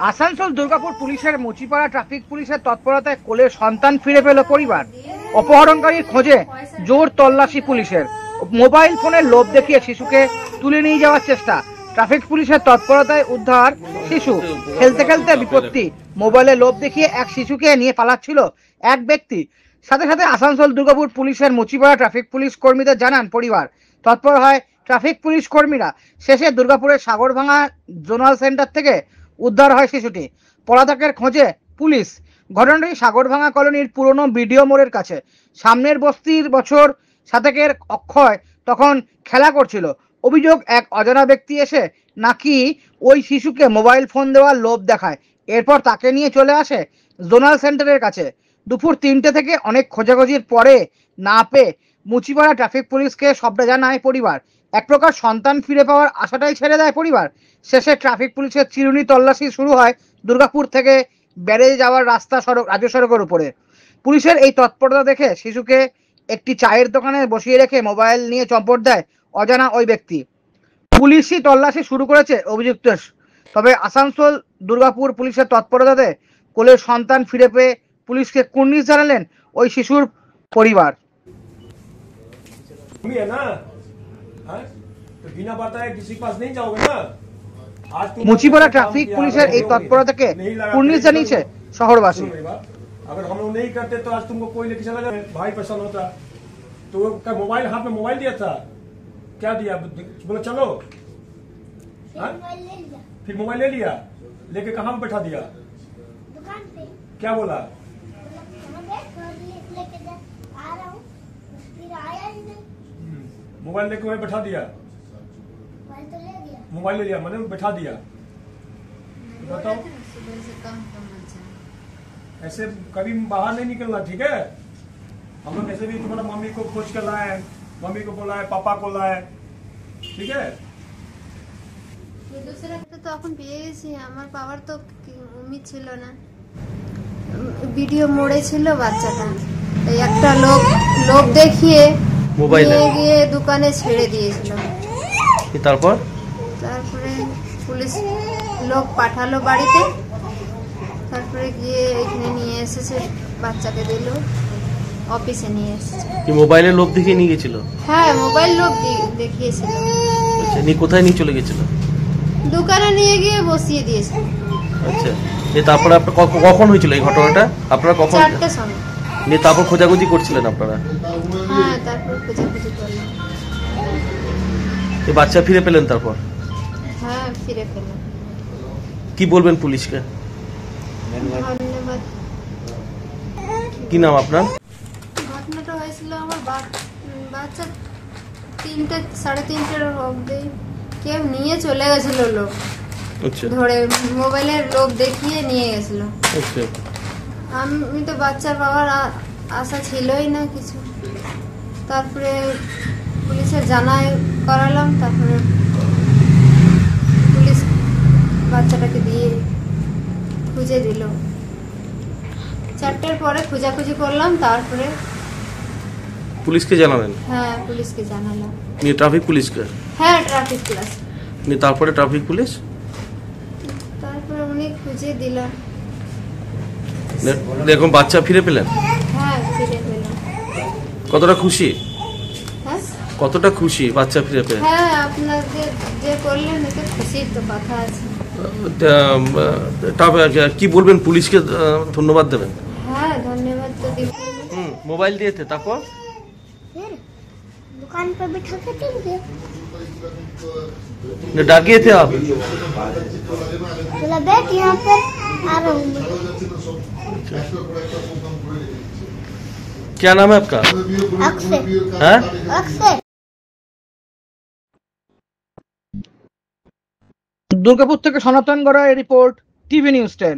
আসানসোল দুর্গাপুর পুলিশের মুচিপাড়া ট্রাফিক পুলিশের তৎপরতায় কোলের সন্তান ফিরে পেল পরিবার। অপহরণকারীর খোঁজে জোর তল্লাশি পুলিশের। মোবাইল ফোনের লোভ দেখিয়ে শিশুকে তুলে নিয়ে যাওয়ার চেষ্টা। ট্রাফিক পুলিশের তৎপরতায় উদ্ধার শিশু। খেলতে খেলতে বিপত্তি। মোবাইলে লোভ দেখিয়ে এক শিশুকে নিয়ে পালাচ্ছিল এক ব্যক্তি। সাথে সাথে আসানসোল দুর্গাপুর পুলিশের মুচিপাড়া ট্রাফিক পুলিশ কর্মীদের জানান পরিবার। তৎপর হয় ট্রাফিক পুলিশ কর্মীরা। শেষে দুর্গাপুরের সাগরভাঙা জোনাল সেন্টার থেকে উদ্ধার হয় শিশুটি। পলাতকের খোঁজে পুলিশ। ঘটনাটি সাগরভাঙা কলোনির পুরনো বিডিও মোড়ের কাছে। সামনের বস্তির বছর সাতেকের অক্ষয় তখন খেলা করছিল। অভিযোগ, এক অজানা ব্যক্তি এসে নাকি ওই শিশুকে মোবাইল ফোন দেওয়ার লোভ দেখায়। এরপর তাকে নিয়ে চলে আসে জোনাল সেন্টারের কাছে। দুপুর 3টে থেকে অনেক খোঁজাখুঁজির পরে না পেয়ে মুচিপাড়া ট্রাফিক পুলিশকে সবটা জানায় পরিবার। এক প্রকার সন্তান ফিরে পাওয়ার আশাটাই ছেড়ে দেয় পরিবার। শেষে ট্রাফিক পুলিশের চিরুনি তল্লাশি শুরু হয় দুর্গাপুর থেকে ব্যারেজ যাওয়ার রাস্তা রাজ্য সড়কের উপরে। পুলিশের এই তৎপরতা দেখে শিশুকে একটি চায়ের দোকানে বসিয়ে রেখে মোবাইল নিয়ে চম্পট দেয় অজানা ওই ব্যক্তি। পুলিশই তল্লাশি শুরু করেছে অভিযুক্ত। তবে আসানসোল দুর্গাপুর পুলিশের তৎপরতাতে কোলের সন্তান ফিরে পেয়ে পুলিশকে কুর্নিশ জানালেন ওই শিশুর পরিবার। মুচিপাড়া ট্রাফিক পুলিশের এই তৎপরতাকে কুর্নিশ জানিয়েছে শহরবাসী। अगर हम लोग नहीं करते तो आज तुमको कोई लेके चला जाए, भाई पसंद होता तो क्या मोबाइल हाथ में मोबाइल दिया था, क्या दिया, बोला चलो, फिर मोबाइल ले लिया, लेके कहाँ पे बैठा दिया, दुकान पे, क्या बोला, लेके आ रहा हूँ, फिर आया ही नहीं, मोबाइल लेके वहीं बैठा दिया, मोबाइल ले लिया मैंने बैठा दिया। बताओ ऐसे कभी बाहर नहीं निकलना, ठीक है। हम लोग ऐसे भी तुम्हारा मम्मी को खोज कर लाए, मम्मी को बोला है, पापा को लाए, ठीक है। তো এখন পেয়ে গেছি, আমার পাওয়ার তো উম্মিদ ছিল না। ভিডিও মোড়ে ছিল বাচ্চাটা, এই একটা লোক দেখিয়ে মোবাইলে গিয়ে দোকানে ছেড়ে দিয়েছিল। তারপরে পুলিশ লোক পাঠালো বাড়িতে, তারপরে গিয়ে এখানে নিয়ে এসেছে, বাচ্চাকে দিল, অফিসে নিয়ে এসেছে। কি মোবাইলে লোভ দেখিয়ে নিয়ে গেছিল? হ্যাঁ, মোবাইল লোভ দেখিয়েছিল। আচ্ছা, নি কোথায় নিয়ে চলে গেছিল? দোকানে নিয়ে গিয়ে বসিয়ে দিয়েছিল। আচ্ছা, তারপরে আপনার কখন হয়েছিল এই ঘটনাটা? আপনারা কখন? 4টার সময়। নিয়ে তারপর খোঁজাখুঁজি করছিলেন আপনারা? হ্যাঁ, তারপর খোঁজাখুঁজি করলাম। এই বাচ্চা ফিরে পেলেন তারপর? হ্যাঁ, ফিরে পেলাম। কি বলবেন পুলিশকে? ধন্যবাদ। কি নাম আপনার? ঘটনাটা হয়েছিল আমার বাচ্চা 3টে 3:30টার অবধি কেউ নিয়ে চলে গেছিল লোক। আচ্ছা, ধরে মোবাইলের লোভ দেখিয়ে নিয়ে গেছিল। আচ্ছা, আমি তো বাচ্চার পাওয়ার আশা ছিলই না কিছু। তারপরে পুলিশের করালাম, তারপরে পুলিশ বাচ্চাটাকে দিয়ে খুঁজে দিল। 4টার পরে খোঁজাখুঁজি করলাম, তারপরে পুলিশকে জানালেন? হ্যাঁ, পুলিশকে জানালাম। নিয়ে ট্রাফিক পুলিশকে? হ্যাঁ, ট্রাফিক পুলিশ। নিয়ে তারপরে ট্রাফিক পুলিশ তারপরে উনি খুঁজে দিল। এখন বাচ্চা ফিরে পেলেন? হ্যাঁ, ফিরে পেলাম। কতটা খুশি? হ্যাঁ, কতটা খুশি বাচ্চা ফিরে পেয়ে? হ্যাঁ, আপনাদের যে করলেন এতে খুশির তো কথা আছে। কি বলবেন পুলিশকে? ধন্যবাদ দেবেন? হ্যাঁ, ধন্যবাদ তো দিব। মোবাইল দিয়েছে, তারপর फिर दुकान पे बिठा के चले गए। डाकिए थे आप? बोला बैठ यहाँ पर, आ रहा हूँ। क्या नाम है आपका? अक्षय। हैं? अक्षय। দুর্গাপুর থেকে সনাতন গড়াই রিপোর্ট, টিভি নিউজ 10।